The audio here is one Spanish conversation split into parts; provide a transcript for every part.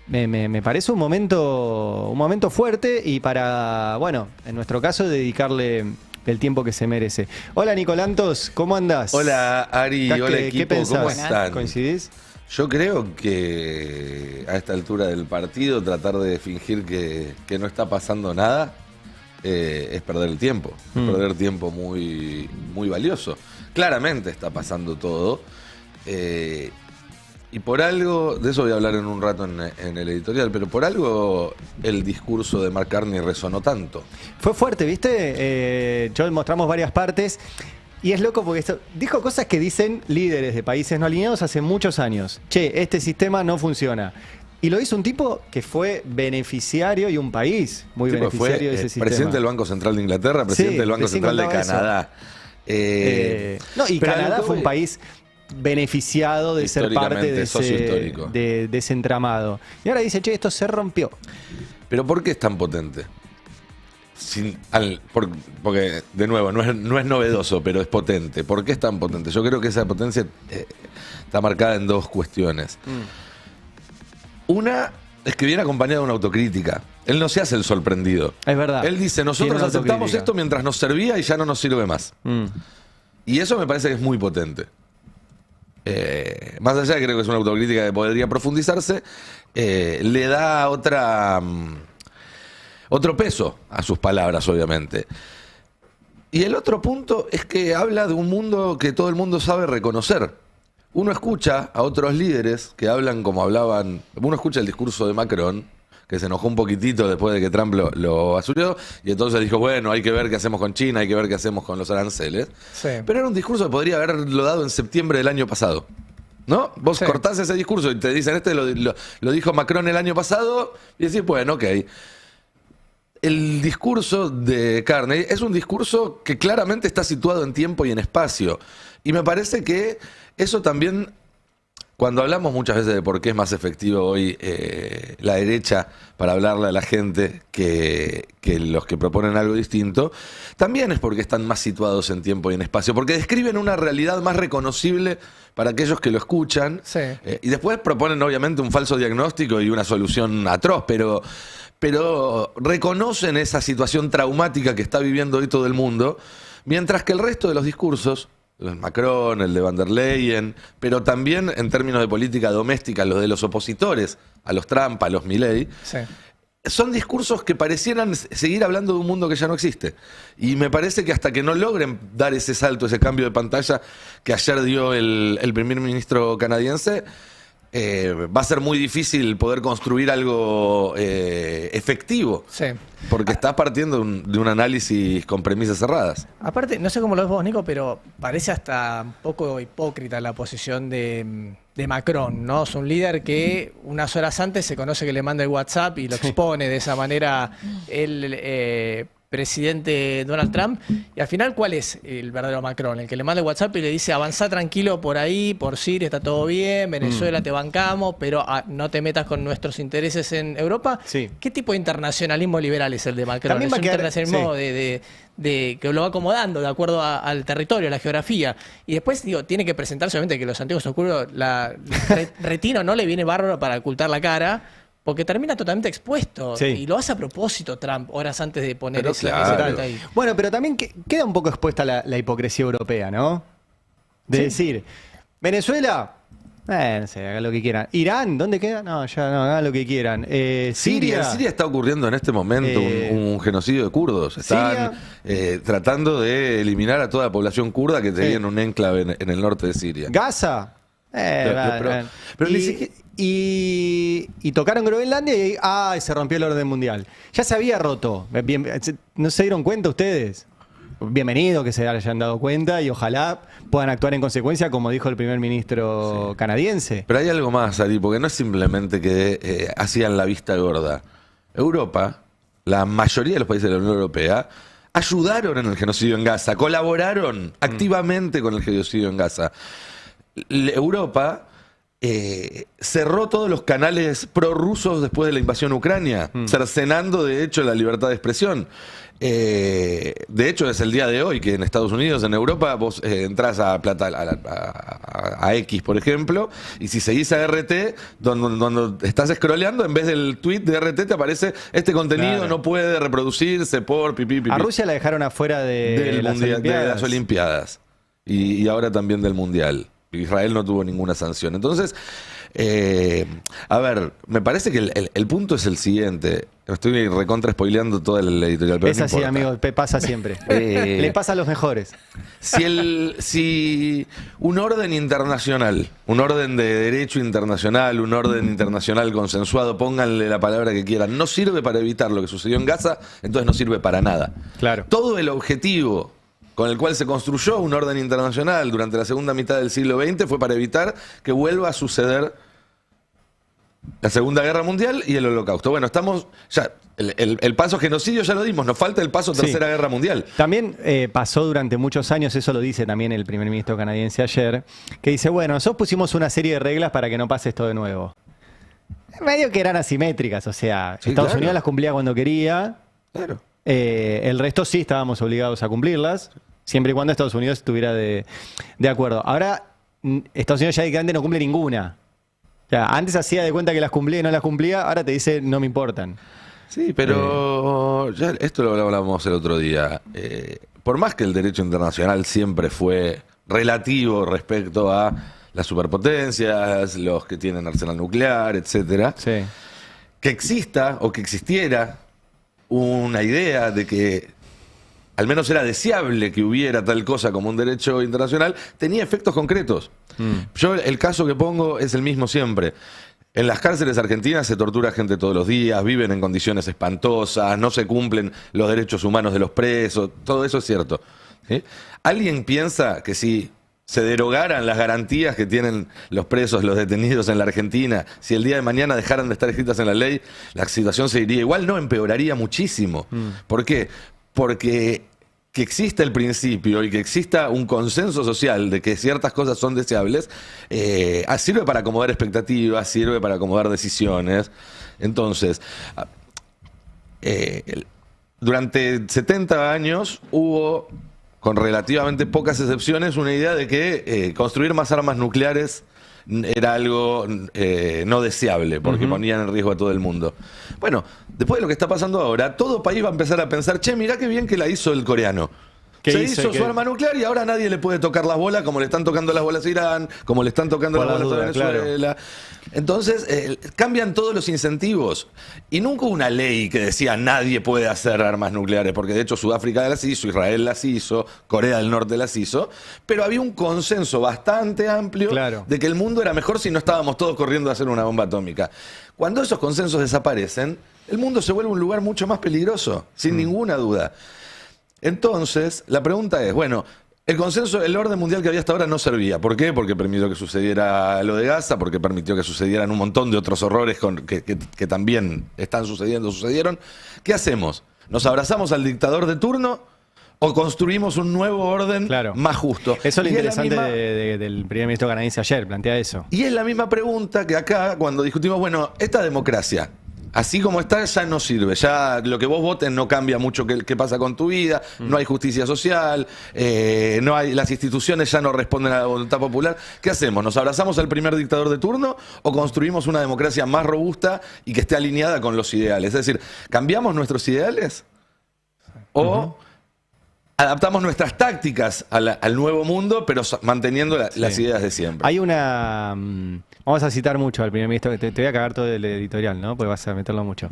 Me parece un momento fuerte y para, bueno, en nuestro caso, dedicarle el tiempo que se merece. Hola, Nicolantos, ¿cómo andás? Hola, Ari, hola, ¿Qué equipo, pensás? ¿cómo están? ¿Coincidís? Yo creo que a esta altura del partido tratar de fingir que no está pasando nada es perder el tiempo. Es perder tiempo muy, muy valioso. Claramente está pasando todo. Y por algo, de eso voy a hablar en un rato en el editorial, pero por algo el discurso de Mark Carney resonó tanto. Fue fuerte, ¿viste? Yo mostramos varias partes y es loco porque dijo cosas que dicen líderes de países no alineados hace muchos años. Che, este sistema no funciona. Y lo hizo un tipo que fue beneficiario y un país muy beneficiario de ese sistema. Presidente del Banco Central de Inglaterra, presidente del Banco Central de Canadá. Y Canadá fue un país beneficiado de ser parte de ese entramado. Y ahora dice, che, esto se rompió. ¿Pero por qué es tan potente? Porque, de nuevo, no es novedoso, pero es potente. ¿Por qué es tan potente? Yo creo que esa potencia está marcada en dos cuestiones. Una es que viene acompañada de una autocrítica. Él no se hace el sorprendido. Es verdad. Él dice, nosotros aceptamos esto mientras nos servía y ya no nos sirve más. Y eso me parece que es muy potente. Más allá de que creo que es una autocrítica que podría profundizarse, le da otro peso a sus palabras, obviamente. Y el otro punto es que habla de un mundo que todo el mundo sabe reconocer. Uno escucha a otros líderes que hablan como hablaban. Uno escucha el discurso de Macron, que se enojó un poquitito después de que Trump lo basureó, y entonces dijo, bueno, hay que ver qué hacemos con China, hay que ver qué hacemos con los aranceles. Sí. Pero era un discurso que podría haberlo dado en septiembre del año pasado. ¿No? Vos cortás ese discurso y te dicen, lo dijo Macron el año pasado, y decís, bueno, ok. El discurso de Carney es un discurso que claramente está situado en tiempo y en espacio. Y me parece que eso también, cuando hablamos muchas veces de por qué es más efectivo hoy la derecha para hablarle a la gente que los que proponen algo distinto, también es porque están más situados en tiempo y en espacio, porque describen una realidad más reconocible para aquellos que lo escuchan, y después proponen obviamente un falso diagnóstico y una solución atroz, pero reconocen esa situación traumática que está viviendo hoy todo el mundo, mientras que el resto de los discursos, el Macron, el de Van der Leyen, pero también en términos de política doméstica, los de los opositores, a los Trump, a los Milei, son discursos que parecieran seguir hablando de un mundo que ya no existe. Y me parece que hasta que no logren dar ese salto, ese cambio de pantalla que ayer dio el primer ministro canadiense, va a ser muy difícil poder construir algo efectivo. Porque estás partiendo de un análisis con premisas cerradas. Aparte, no sé cómo lo ves vos, Nico, pero parece hasta un poco hipócrita la posición de Macron, ¿no? Es un líder que unas horas antes se conoce que le manda el WhatsApp y lo expone de esa manera el presidente Donald Trump. Y al final, ¿cuál es el verdadero Macron? El que le manda el WhatsApp y le dice, avanzá tranquilo por ahí, por Siria está todo bien, Venezuela te bancamos, pero no te metas con nuestros intereses en Europa. ¿Qué tipo de internacionalismo liberal es el de Macron? También es un internacionalismo de que lo va acomodando de acuerdo al territorio, a la geografía. Y después, digo, tiene que presentarse, obviamente, que los antiguos oscuros, retino no le viene bárbaro para ocultar la cara, porque termina totalmente expuesto. Y lo hace a propósito Trump, horas antes de poner ese ahí. Bueno, pero también queda un poco expuesta la hipocresía europea, ¿no? De decir, Venezuela, no sé, hagan lo que quieran. Irán, ¿dónde queda? No, ya no, hagan lo que quieran. Siria. En Siria está ocurriendo en este momento un genocidio de kurdos. Están tratando de eliminar a toda la población kurda que tenía un enclave en el norte de Siria. Gaza. Y tocaron Groenlandia y se rompió el orden mundial. Ya se había roto. ¿No se dieron cuenta ustedes? Bienvenido que se hayan dado cuenta y ojalá puedan actuar en consecuencia, como dijo el primer ministro canadiense. Pero hay algo más, Ari, porque no es simplemente que hacían la vista gorda. Europa, la mayoría de los países de la Unión Europea, ayudaron en el genocidio en Gaza, colaboraron activamente con el genocidio en Gaza. Europa cerró todos los canales prorrusos después de la invasión a Ucrania, cercenando de hecho la libertad de expresión. De hecho, es el día de hoy que en Estados Unidos, en Europa, vos entras a X, por ejemplo, y si seguís a RT, donde estás scrolleando, en vez del tweet de RT te aparece este contenido Claro. no puede reproducirse por pipí. A Rusia la dejaron afuera de las las Olimpiadas y ahora también del Mundial. Israel no tuvo ninguna sanción. Entonces, a ver, me parece que el punto es el siguiente. Estoy recontra spoileando toda la editorial. Pero Es no así, importa. amigo, pasa siempre. Le pasa a los mejores. Si un orden internacional, un orden de derecho internacional, un orden internacional consensuado, pónganle la palabra que quieran, no sirve para evitar lo que sucedió en Gaza, entonces no sirve para nada. Claro. Todo el objetivo con el cual se construyó un orden internacional durante la segunda mitad del siglo XX fue para evitar que vuelva a suceder la Segunda Guerra Mundial y el Holocausto. Bueno, estamos ya, el paso genocidio ya lo dimos, nos falta el paso Sí. Tercera Guerra Mundial. También pasó durante muchos años, eso lo dice también el primer ministro canadiense ayer, que dice, bueno, nosotros pusimos una serie de reglas para que no pase esto de nuevo. Medio que eran asimétricas, o sea, Sí, Estados claro. Unidos las cumplía cuando quería, Claro. el resto sí estábamos obligados a cumplirlas, siempre y cuando Estados Unidos estuviera de acuerdo. Ahora, Estados Unidos ya directamente no cumple ninguna. O sea, antes hacía de cuenta que las cumplía y no las cumplía, ahora te dice no me importan. Sí, pero ya esto lo hablábamos el otro día. Por más que el derecho internacional siempre fue relativo respecto a las superpotencias, los que tienen arsenal nuclear, etcétera, Sí. que exista o que existiera una idea de que al menos era deseable que hubiera tal cosa como un derecho internacional, tenía efectos concretos. Yo el caso que pongo es el mismo siempre. En las cárceles argentinas se tortura gente todos los días, viven en condiciones espantosas, no se cumplen los derechos humanos de los presos, todo eso es cierto. ¿Sí? ¿Alguien piensa que si se derogaran las garantías que tienen los presos, los detenidos en la Argentina, si el día de mañana dejaran de estar escritas en la ley, la situación seguiría igual? No, empeoraría muchísimo. ¿Por qué? Porque que exista el principio y que exista un consenso social de que ciertas cosas son deseables, sirve para acomodar expectativas, sirve para acomodar decisiones. Entonces, durante 70 años hubo, con relativamente pocas excepciones, una idea de que construir más armas nucleares era algo no deseable, porque ponían en riesgo a todo el mundo. Bueno, después de lo que está pasando ahora, todo país va a empezar a pensar, che, mirá qué bien que la hizo el coreano. ¿Qué Se hizo? hizo su arma nuclear y ahora nadie le puede tocar las bolas como le están tocando las bolas a Irán, como le están tocando Por las la bolas a duda, Venezuela. Entonces, cambian todos los incentivos. Y nunca hubo una ley que decía nadie puede hacer armas nucleares, porque de hecho Sudáfrica las hizo, Israel las hizo, Corea del Norte las hizo, pero había un consenso bastante amplio Claro. de que el mundo era mejor si no estábamos todos corriendo a hacer una bomba atómica. Cuando esos consensos desaparecen, el mundo se vuelve un lugar mucho más peligroso, sin ninguna duda. Entonces, la pregunta es, bueno, el consenso, el orden mundial que había hasta ahora no servía. ¿Por qué? Porque permitió que sucediera lo de Gaza, porque permitió que sucedieran un montón de otros horrores que también están sucedieron. ¿Qué hacemos? ¿Nos abrazamos al dictador de turno o construimos un nuevo orden Claro. más justo? Eso es lo Y la interesante misma- del primer ministro canadiense ayer, plantea eso. Y es la misma pregunta que acá, cuando discutimos, bueno, esta democracia, así como está, ya no sirve. Ya lo que vos votes no cambia mucho qué pasa con tu vida, no hay justicia social, no hay, las instituciones ya no responden a la voluntad popular. ¿Qué hacemos? ¿Nos abrazamos al primer dictador de turno o construimos una democracia más robusta y que esté alineada con los ideales? Es decir, ¿cambiamos nuestros ideales? ¿O adaptamos nuestras tácticas al nuevo mundo, pero manteniendo las ideas de siempre? Hay una... vamos a citar mucho al primer ministro, te voy a cagar todo el editorial, ¿no? Porque vas a meterlo mucho.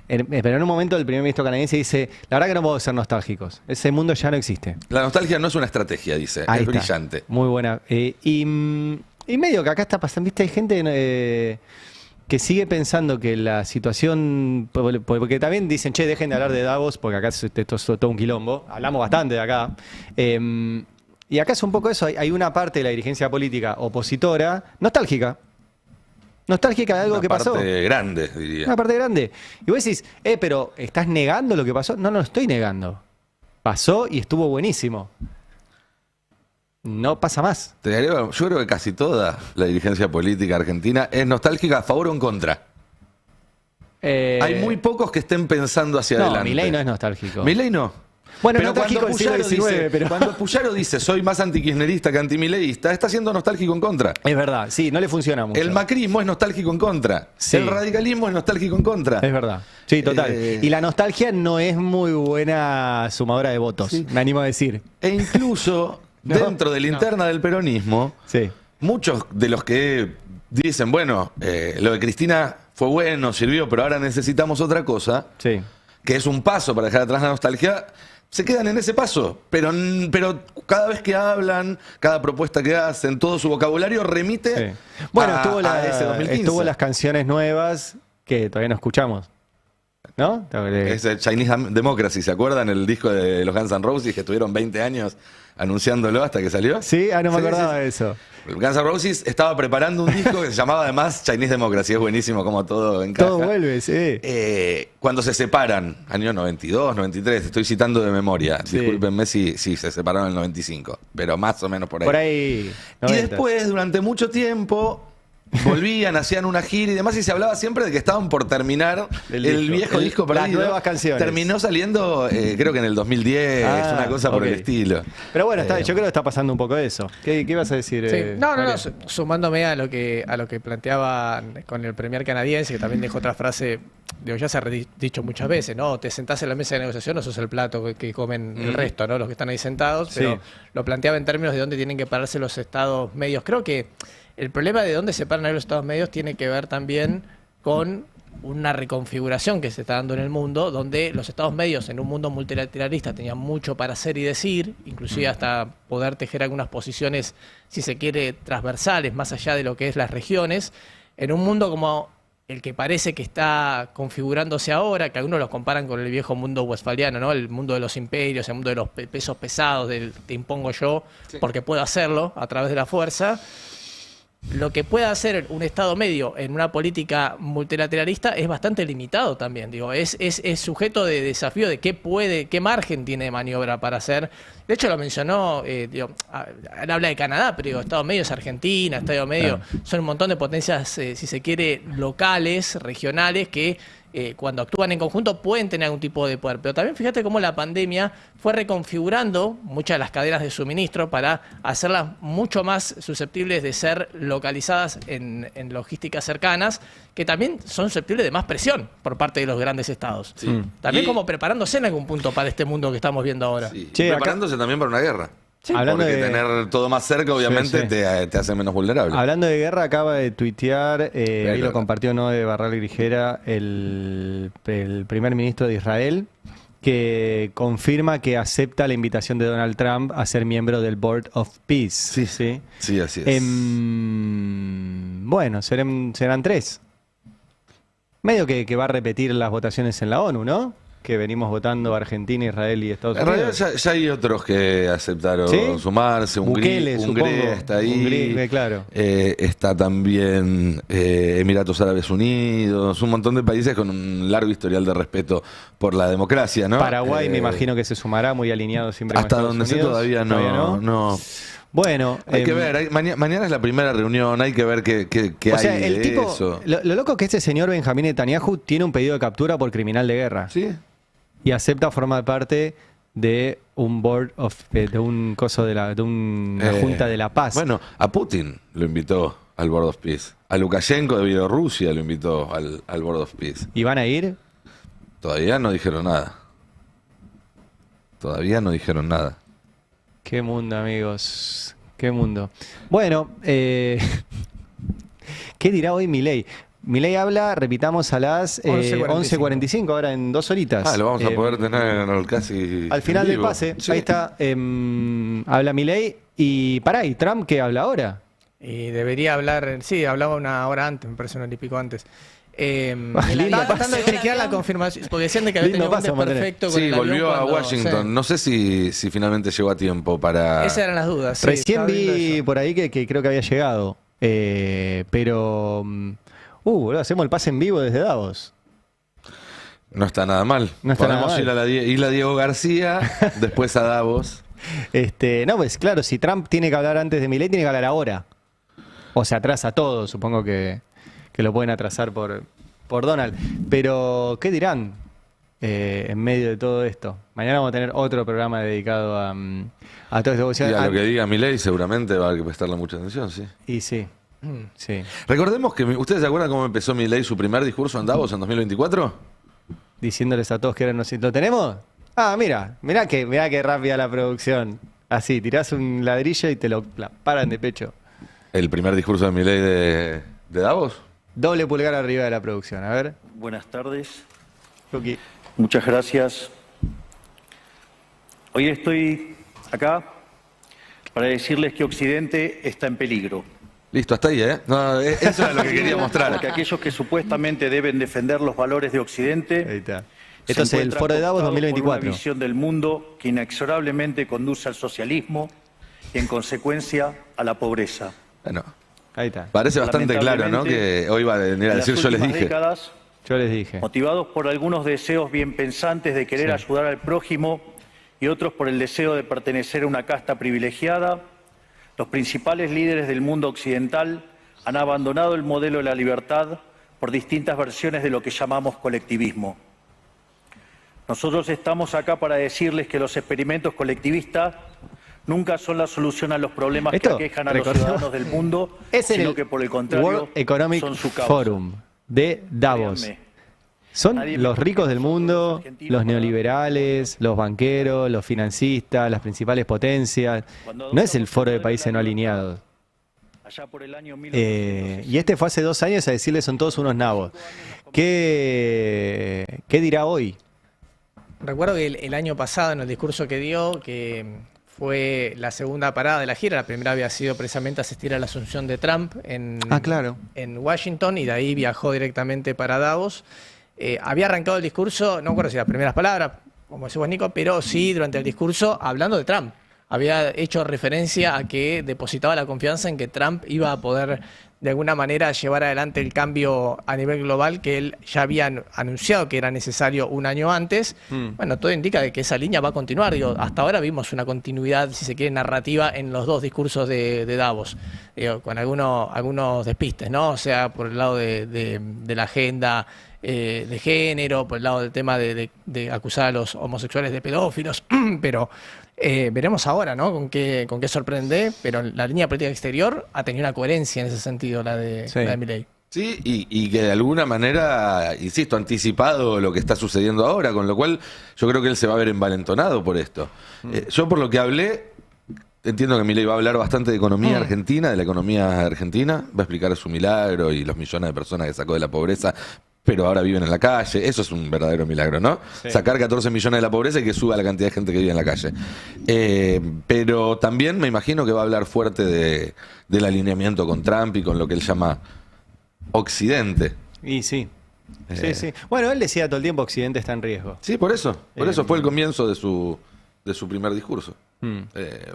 Pero en un momento el primer ministro canadiense dice, la verdad que no podemos ser nostálgicos, ese mundo ya no existe. La nostalgia no es una estrategia, dice, Ahí es está. brillante. Muy buena. Y medio que acá está pasando, viste, hay gente que sigue pensando que la situación, porque también dicen, che, dejen de hablar de Davos, porque acá esto es todo un quilombo, hablamos bastante de acá. Y acá es un poco eso, hay una parte de la dirigencia política opositora nostálgica de algo Una que pasó. parte grande, diría. Una parte grande. Y vos decís, pero ¿estás negando lo que pasó? No, no estoy negando. Pasó y estuvo buenísimo. no pasa más. Te agrego, yo creo que casi toda la dirigencia política argentina es nostálgica a favor o en contra. Hay muy pocos que estén pensando hacia adelante. Milei no es nostálgico. Milei no. Bueno, Pero nostálgico del siglo XIX, pero... cuando Puyaro dice soy más antikirchnerista que antimileísta, está siendo nostálgico en contra. Es verdad, sí, no le funciona mucho. El macrismo es nostálgico en contra. Sí. El radicalismo es nostálgico en contra. Es verdad. Sí, total. Y la nostalgia no es muy buena sumadora de votos, Sí. me animo a decir. E incluso No, dentro de la interna del peronismo, Sí. muchos de los que dicen, bueno, lo de Cristina fue bueno, sirvió, pero ahora necesitamos otra cosa, Sí. que es un paso para dejar atrás la nostalgia, se quedan en ese paso. Pero cada vez que hablan, cada propuesta que hacen, todo su vocabulario remite Sí. Bueno, ese 2015. estuvo las canciones nuevas que todavía no escuchamos. ¿No? Es el Chinese Democracy, ¿se acuerdan? El disco de los Guns N' Roses que estuvieron 20 años anunciándolo hasta que salió. Sí, no me Sí, acordaba sí. de eso. Guns N' Roses estaba preparando un disco que se llamaba además Chinese Democracy. Es buenísimo como todo encaja. Todo vuelve, sí. Cuando se separan, año 92, 93, estoy citando de memoria. Sí. Discúlpenme si se separaron en el 95, pero más o menos por ahí. Por ahí. Y 90. después, durante mucho tiempo, volvían, hacían una gira y demás, y se hablaba siempre de que estaban por terminar El el disco. viejo disco Las perdido. nuevas canciones. Terminó saliendo, creo que en el 2010, una cosa por ok. el estilo. Pero bueno, yo creo que está pasando un poco eso. ¿Qué ibas a decir? Sí. No, María? sumándome a lo que planteaba con el premier canadiense, que también dejó otra frase, digo, ya se ha dicho muchas veces, ¿no? Te sentás en la mesa de negociación, no sos el plato que comen el resto, ¿no? Los que están ahí sentados, pero Sí. lo planteaba en términos de dónde tienen que pararse los estados medios. Creo que el problema de dónde se paran ahí los estados medios tiene que ver también con una reconfiguración que se está dando en el mundo, donde los estados medios en un mundo multilateralista tenían mucho para hacer y decir, inclusive hasta poder tejer algunas posiciones, si se quiere, transversales, más allá de lo que es las regiones, en un mundo como el que parece que está configurándose ahora, que algunos los comparan con el viejo mundo westfaliano, ¿no? El mundo de los imperios, el mundo de los pesos pesados, del te impongo yo porque puedo hacerlo a través de la fuerza. Lo que puede hacer un Estado medio en una política multilateralista es bastante limitado también. Digo, es sujeto de desafío de qué margen tiene de maniobra para hacer. De hecho, lo mencionó, él habla de Canadá, pero digo, Estado medio es Argentina, Estado medio son un montón de potencias, si se quiere, locales, regionales, que cuando actúan en conjunto pueden tener algún tipo de poder. Pero también fíjate cómo la pandemia fue reconfigurando muchas de las cadenas de suministro para hacerlas mucho más susceptibles de ser localizadas en logísticas cercanas, que también son susceptibles de más presión por parte de los grandes estados. Sí. También Y- como preparándose en algún punto para este mundo que estamos viendo ahora. Sí. Che, Preparándose también para una guerra. Sí, Hablando Porque de- tener todo más cerca, obviamente, Sí. te hace menos vulnerable. Hablando de guerra, acaba de tuitear, ahí Claro. lo compartió Noé Barral Grijera, el primer ministro de Israel, que confirma que acepta la invitación de Donald Trump a ser miembro del Board of Peace. Sí. Sí, así es. Bueno, serán 3. Medio que va a repetir las votaciones en la ONU, ¿no? Que venimos votando Argentina, Israel y Estados En realidad Unidos. ya hay otros que aceptaron ¿Sí? sumarse. Bukele, Hungría supongo. está ahí. Hungría, claro. Está también Emiratos Árabes Unidos. Un montón de países con un largo historial de respeto por la democracia, ¿no? Paraguay me imagino que se sumará muy alineado siempre con Hasta Estados donde sé Unidos. todavía no. Bueno, Hay que ver. Mañana es la primera reunión. Hay que ver qué o hay sea, el de tipo, eso. lo loco es que este señor Benjamín Netanyahu tiene un pedido de captura por criminal de guerra ¿Sí? y acepta formar parte de un board of, de un coso de una junta de la paz. Bueno, a Putin lo invitó al Board of Peace. A Lukashenko de Bielorrusia lo invitó al Board of Peace. ¿Y van a ir? Todavía no dijeron nada. Qué mundo, amigos. Qué mundo. Bueno, ¿qué dirá hoy Milei? Milei habla, repitamos, a las 11:45, ahora en 2 horitas. Lo vamos a poder tener casi al final en del vivo. pase. Sí. Ahí está. Habla Milei y pará, ¿y Trump qué habla ahora? Y debería hablar, sí, hablaba una hora antes, me parece una hora y pico antes. lindo Estaba pase. tratando de chequear la confirmación, porque decían de que había Lindo tenido un pase, vamos a tener. desperfecto con Sí, el avión volvió a cuando- Washington. sí. No sé si finalmente llegó a tiempo para... Esas eran las dudas. sí, Recién estaba viendo vi eso. por ahí que creo que había llegado. Pero. Boludo, hacemos el pase en vivo desde Davos. No está nada mal. No está nada Podemos mal. ir a la Isla Diego García, después a Davos. No, pues claro, si Trump tiene que hablar antes de Milei, tiene que hablar ahora. O se atrasa todo, supongo que lo pueden atrasar por Donald. Pero, ¿qué dirán en medio de todo esto? Mañana vamos a tener otro programa dedicado a todo esto. Y a lo que diga Milei seguramente va a haber que prestarle mucha atención, sí. Y sí, sí. Recordemos que, ¿ustedes se acuerdan cómo empezó Milei su primer discurso en Davos en 2024? Diciéndoles a todos que ahora ¿lo tenemos? Ah, mirá que rápida la producción. Así, tirás un ladrillo y te lo paran de pecho. ¿El primer discurso de Milei de Davos? Doble pulgar arriba de la producción, a ver. Buenas tardes. Luqui. Muchas gracias. Hoy estoy acá para decirles que Occidente está en peligro. Listo, hasta ahí, ¿eh? No, eso es lo que quería mostrar. Porque aquellos que supuestamente deben defender los valores de Occidente... Ahí está. se Esto es el encuentran Foro de Davos cooptados por 2024. una visión del mundo que inexorablemente conduce al socialismo y, en consecuencia, a la pobreza. Bueno, Ahí está. parece bastante claro, ¿no? Lamentablemente, Que hoy va a venir a en las decir yo les últimas dije. décadas, Yo les dije. motivados por algunos deseos bien pensantes de querer Sí. ayudar al prójimo y otros por el deseo de pertenecer a una casta privilegiada, los principales líderes del mundo occidental han abandonado el modelo de la libertad por distintas versiones de lo que llamamos colectivismo. Nosotros estamos acá para decirles que los experimentos colectivistas nunca son la solución a los problemas que Esto, aquejan a los recordemos, ciudadanos del mundo, Es en sino el que por el contrario World Economic son su causa. Forum de Davos. Créanme, Son nadie los mejor ricos que del nosotros, mundo, argentinos, los para neoliberales, los banqueros, los financistas, las principales potencias. No es el foro de países no alineados. allá por el año Y este fue hace 2 años a decirle son todos unos nabos. ¿Qué dirá hoy? Recuerdo que el año pasado, en el discurso que dio, que fue la segunda parada de la gira, la primera había sido precisamente asistir a la asunción de Trump Claro. en Washington, y de ahí viajó directamente para Davos. Había arrancado el discurso, no recuerdo si las primeras palabras, como decís vos, Nico, pero sí durante el discurso hablando de Trump. Había hecho referencia a que depositaba la confianza en que Trump iba a poder de alguna manera llevar adelante el cambio a nivel global que él ya había anunciado que era necesario un año antes. Bueno, todo indica de que esa línea va a continuar. Digo, hasta ahora vimos una continuidad, si se quiere, narrativa en los dos discursos de Davos, con algunos despistes, ¿no? O sea, por el lado de la agenda de género, por el lado del tema de acusar a los homosexuales de pedófilos, pero veremos ahora, ¿no? Con qué sorprende, pero la línea política exterior ha tenido una coherencia en ese sentido, la de Milei. Sí, y que de alguna manera, insisto, ha anticipado lo que está sucediendo ahora, con lo cual yo creo que él se va a ver envalentonado por esto. Yo por lo que hablé, entiendo que Milei va a hablar bastante de economía argentina, de la economía argentina, va a explicar su milagro y los millones de personas que sacó de la pobreza, pero ahora viven en la calle. Eso es un verdadero milagro, ¿no? Sí. Sacar 14 millones de la pobreza y que suba la cantidad de gente que vive en la calle. Pero también me imagino que va a hablar fuerte del alineamiento con Trump y con lo que él llama Occidente. Y sí. Sí. Bueno, él decía todo el tiempo Occidente está en riesgo. Sí, por eso fue el comienzo de su primer discurso.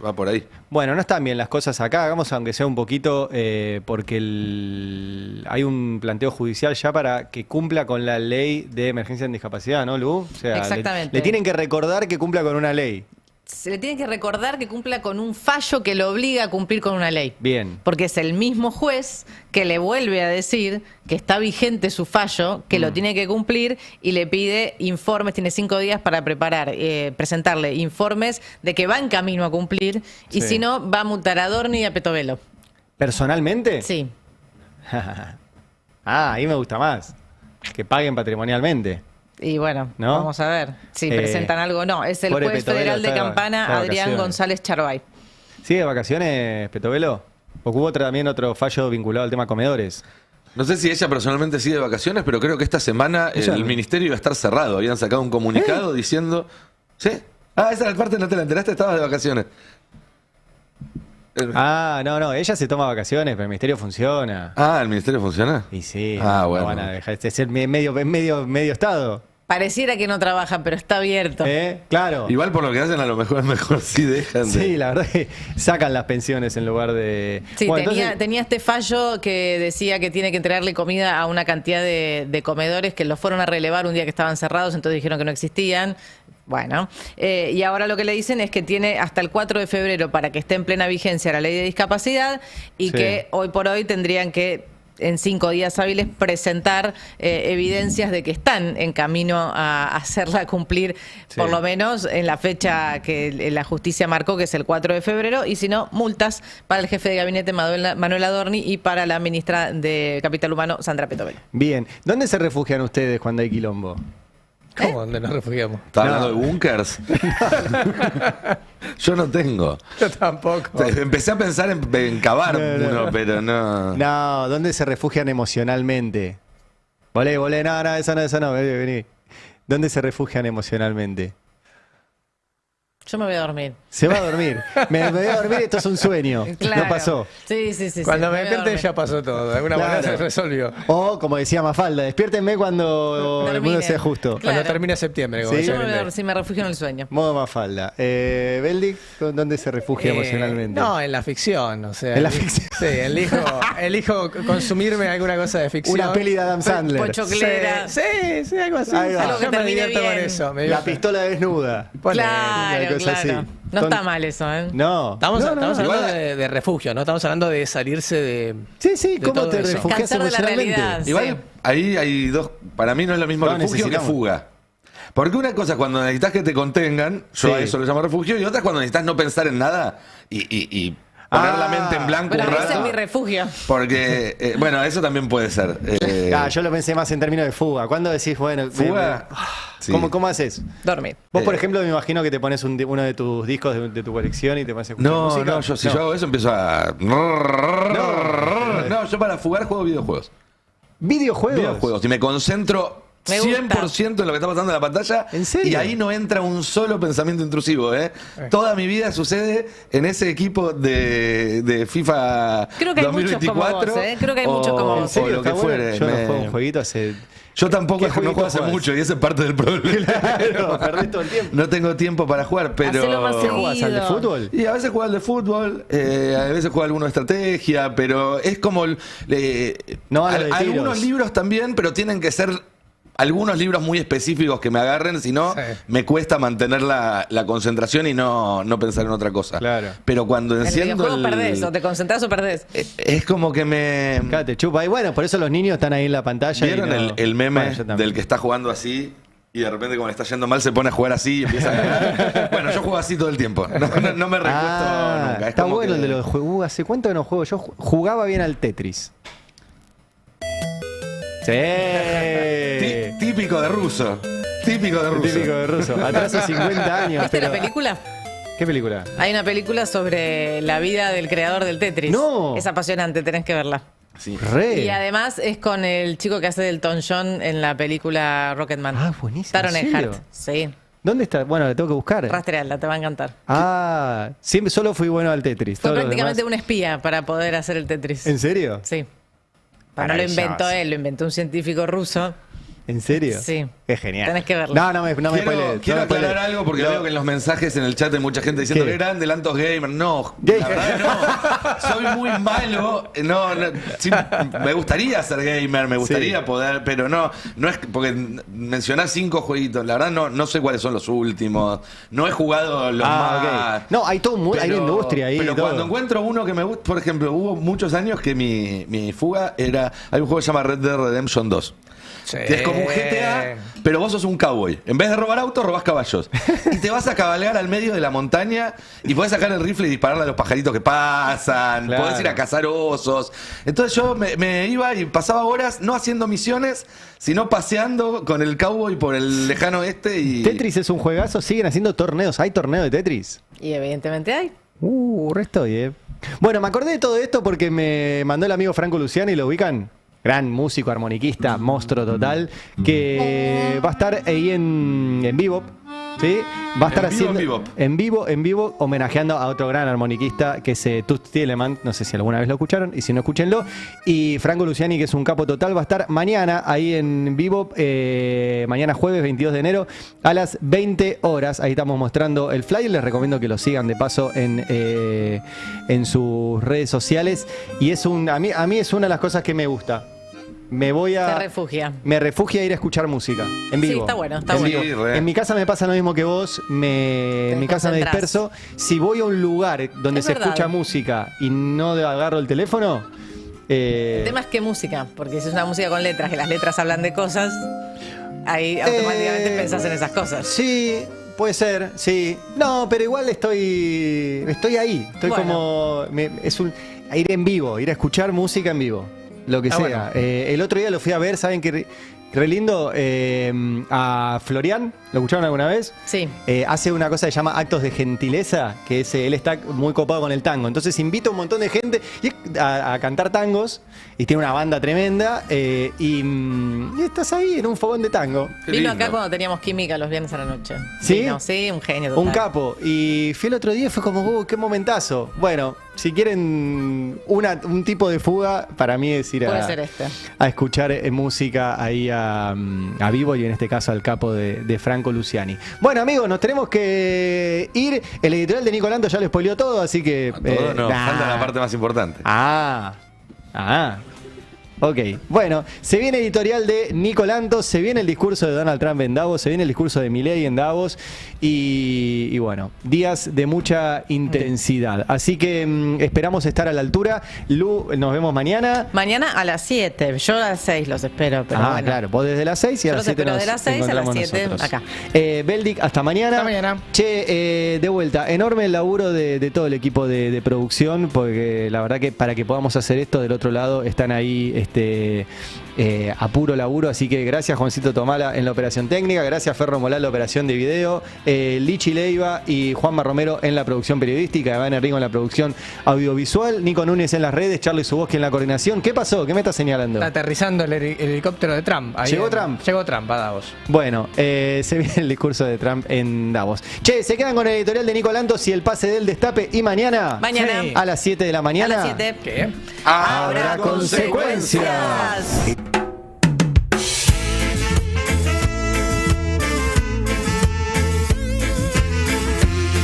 Va por ahí. Bueno, no están bien las cosas acá, hagamos aunque sea un poquito, porque hay un planteo judicial ya para que cumpla con la ley de emergencia en discapacidad, ¿no, Lu? O sea, Exactamente. le tienen que recordar que cumpla con una ley. Se le tiene que recordar que cumpla con un fallo que lo obliga a cumplir con una ley. Bien. Porque es el mismo juez que le vuelve a decir que está vigente su fallo, que lo tiene que cumplir, y le pide informes, tiene 5 días para presentarle informes de que va en camino a cumplir, y Sí. si no, va a multar a Adorni y a Petovelo. ¿Personalmente? Sí. Ahí me gusta más. Que paguen patrimonialmente. Y bueno, ¿No? vamos a ver si presentan algo o no. Es el pobre juez Petovelo federal de está Campana, de Adrián vacaciones. González Charbay. ¿Sigue de vacaciones, Petovelo? ¿O hubo también otro fallo vinculado al tema comedores? No sé si ella personalmente sigue de vacaciones, pero creo que esta semana Ella el no. ministerio iba a estar cerrado. Habían sacado un comunicado diciendo... ¿Sí? Ah, esa parte no te la enteraste, estabas de vacaciones. No, ella se toma vacaciones, pero el ministerio funciona. Ah, ¿el ministerio funciona? Y sí, Ah, no bueno. van a dejar de ser medio estado. Pareciera que no trabaja, pero está abierto. Claro. Igual por lo que hacen, a lo mejor es mejor si dejan de... Sí, la verdad que sacan las pensiones en lugar de... Sí, Bueno, tenía este fallo que decía que tiene que entregarle comida a una cantidad de comedores que los fueron a relevar un día que estaban cerrados, entonces dijeron que no existían. Bueno, y ahora lo que le dicen es que tiene hasta el 4 de febrero para que esté en plena vigencia la ley de discapacidad y que hoy por hoy tendrían que en 5 días hábiles presentar evidencias de que están en camino a hacerla cumplir, por lo menos en la fecha que la justicia marcó, que es el 4 de febrero, y si no, multas para el jefe de gabinete Manuel Adorni y para la ministra de Capital Humano, Sandra Petovelo. Bien. ¿Dónde se refugian ustedes cuando hay quilombo? ¿Cómo? ¿Dónde nos refugiamos? ¿Estás hablando de búnkers? Yo no tengo. Yo tampoco. Empecé a pensar en cavar uno, pero no. No, ¿dónde se refugian emocionalmente? Volé, no, eso no, vení. ¿Dónde se refugian emocionalmente? Yo me voy a dormir. Se va a dormir. Me voy a dormir, esto es un sueño. Claro. No pasó. Sí. Cuando me voy a despierte dormir. ya pasó todo. De alguna manera se resolvió. O, como decía Mafalda, despiértenme cuando el mundo Termine. sea justo. Claro. Cuando termine septiembre. como Sí. decía Yo me voy a Green dormir, si me refugio en el sueño. Modo Mafalda. Beldic, ¿dónde se refugia Day. emocionalmente? No, en la ficción. O sea, En la ficción. Sí, elijo consumirme alguna cosa de ficción. Una peli de Adam Sandler. Pochoclera. Sí, algo así. Ahí va. Algo que Yo me termine divierto con bien. eso. me La divierto. pistola desnuda. Ponele. una Claro, cosa claro. así. No Con- está mal eso, ¿eh? No. Estamos hablando Igual- de refugio, ¿no? Estamos hablando de salirse de... Sí, de ¿cómo todo te eso. refugias Cansar de la emocionalmente? realidad. Igual Sí. ahí hay dos. Para mí no es lo mismo No, refugio que necesitamos. fuga. Porque una cosa es cuando necesitas que te contengan, yo Sí. a eso lo llamo refugio, y otra es cuando necesitas no pensar en nada y poner la mente en blanco Pero un ese es rato. mi refugio. Porque, bueno, eso también puede ser. Yo lo pensé más en términos de fuga. ¿Cuándo decís, bueno, ¿Fuga? Sí. ¿Cómo haces? Dormir. Vos, por ejemplo, me imagino que te pones uno de tus discos de tu colección y te pones a escuchar No, música. no, si yo hago eso empiezo a... No, yo para fugar juego videojuegos. ¿Videojuegos? Videojuegos. Y me concentro Me gusta. 100% en lo que está pasando en la pantalla. ¿En serio? Y ahí no entra un solo pensamiento intrusivo, ¿eh? Toda mi vida sucede en ese equipo de FIFA Creo que hay muchos 2024. como vos, ¿eh? Creo que hay muchos como vos. ¿En serio? O lo que ¿Está bueno? fuere. Yo no juego un jueguito hace... Yo tampoco ¿Qué no jueguito juego hace jugás? mucho y ese es parte del problema. Claro, perdés todo el tiempo. No tengo tiempo para jugar, pero... Hacelo más ¿Qué jugás? ¿Al de seguido. fútbol? Y a veces juega al de fútbol, a veces juega alguno de estrategia, pero es como... No, a lo de algunos tiros. libros también, pero tienen que ser algunos libros muy específicos que me agarren, si no, Sí. me cuesta mantener la concentración y no pensar en otra cosa. Claro. Pero cuando En el enciendo videojuego perdés, o te concentrás o perdés. es como que me... Acá te chupa. Y bueno, por eso los niños están ahí en la pantalla. ¿Vieron y no- el meme Bueno, yo también. del que está jugando así? Y de repente, como le está yendo mal, se pone a jugar así y empieza a ganar. Bueno, yo juego así todo el tiempo. No me recuesto nunca. Es Está como bueno que- el de los juegos. ¿Hace cuánto que no juego? Yo jugaba bien al Tetris. Sí. Típico de ruso. Típico de ruso. Típico de ruso. Atrás hace 50 años. ¿Viste pero- la película? ¿Qué película? Hay una película sobre la vida del creador del Tetris. No. Es apasionante, tenés que verla. Sí. Re. Y además es con el chico que hace del Elton John en la película Rocketman. Ah, buenísimo, Taron ¿en Eckhardt. serio? Sí. ¿Dónde está? Bueno, le tengo que buscar. Rastrearla, te va a encantar. Ah, siempre solo fui bueno al Tetris. Fue Todos los prácticamente demás- un espía para poder hacer el Tetris. ¿En serio? Sí. Pero no lo Maravilloso. inventó él, lo inventó un científico ruso. ¿En serio? Sí. Es genial. Tenés que verlo. No me spoilees, Quiero no me aclarar spoilees. algo porque Lo- veo que en los mensajes en el chat hay mucha gente diciendo ¿Qué? que grande, Lantos Gamer. No, Gay. la verdad no. Soy muy malo. No, sí, me gustaría ser gamer, me gustaría Sí. poder, pero no es porque mencionás 5 jueguitos. La verdad no sé cuáles son los últimos. No he jugado los más. ok. No, hay todo hay una industria ahí. Pero y todo. cuando encuentro uno que me gusta, por ejemplo, hubo muchos años que mi fuga era. Hay un juego que se llama Red Dead Redemption 2. Sí. Que es como un GTA, pero vos sos un cowboy. En vez de robar autos, robás caballos. Y te vas a cabalgar al medio de la montaña y podés sacar el rifle y dispararle a los pajaritos que pasan. Claro. Podés ir a cazar osos. Entonces yo me iba y pasaba horas no haciendo misiones, sino paseando con el cowboy por el lejano oeste. Y Tetris es un juegazo, siguen haciendo torneos. ¿Hay torneo de Tetris? Y evidentemente hay. Re estoy, Bueno, me acordé de todo esto porque me mandó el amigo Franco Luciani, y lo ubican. Gran músico, armoniquista, monstruo total, que va a estar ahí en vivo ¿Sí? Va a estar En vivo, haciendo en vivo, homenajeando a otro gran armoniquista que es Toots Thielemans. No sé si alguna vez lo escucharon, y si no, escúchenlo. Y Franco Luciani, que es un capo total, va a estar mañana ahí en vivo, mañana jueves 22 de enero a las 20 horas. Ahí estamos mostrando el flyer. Les recomiendo que lo sigan de paso en sus redes sociales. Y es a mí es una de las cosas que me gusta. Me refugia ir a escuchar música en vivo. Sí, está bueno, está En bueno. vivo. En mi casa me pasa lo mismo que vos. En mi casa me disperso. Si voy a un lugar donde Es se verdad. escucha música y no agarro el teléfono, El tema es que música, porque si es una música con letras, que las letras hablan de cosas, ahí automáticamente pensás en esas cosas. Sí, puede ser, sí. No, pero igual estoy ahí. Estoy Bueno. ir en vivo, ir a escuchar música en vivo. Lo que sea. Bueno. El otro día lo fui a ver, ¿saben qué? Re lindo, a Florian, ¿lo escucharon alguna vez? Sí. Hace una cosa que se llama actos de gentileza, que es él está muy copado con el tango. Entonces invita a un montón de gente a cantar tangos, y tiene una banda tremenda, y estás ahí en un fogón de tango. Qué Vino lindo. acá cuando teníamos química los viernes a la noche. ¿Sí? Vino, sí, un genio total. Un capo. Y fui el otro día y fue como, qué momentazo. Bueno, si quieren un tipo de fuga, para mí es ir Puede ser este. a escuchar música ahí a vivo, y en este caso al capo de Franco Luciani. Bueno, amigos, nos tenemos que ir. El editorial de Nicolando ya lo spoileó todo, así que... Todo no, nah. falta la parte más importante. Ok, bueno, se viene editorial de Nicolanto, se viene el discurso de Donald Trump en Davos, se viene el discurso de Milei en Davos, y bueno, días de mucha intensidad. Así que esperamos estar a la altura. Lu, nos vemos mañana. Mañana a las 7, yo a las 6 los espero, pero bueno. Claro, vos desde las 6 y a Yo las los 7 espero nos de las 6 a las encontramos 7 nosotros. acá. Beldic, hasta mañana. Hasta mañana. Che, de vuelta, enorme el laburo de todo el equipo de producción, porque la verdad que para que podamos hacer esto, del otro lado están ahí a puro laburo, así que gracias Juancito Tomala en la operación técnica, gracias Ferro Molal en la operación de video, Lichi Leiva y Juanma Romero en la producción periodística, Iván Rigo en la producción audiovisual, Nico Núñez en las redes, Charlie Suboski en la coordinación. ¿Qué pasó? ¿Qué me estás señalando? Está aterrizando el helicóptero de Trump. Ahí ¿Llegó Trump? Llegó Trump a Davos. Bueno, se viene el discurso de Trump en Davos. Che, se quedan con el editorial de Nico Lantos y el pase del destape, y mañana Mañana. Sí. a las 7 de la mañana A las 7. ¿Qué? habrá consecuencias.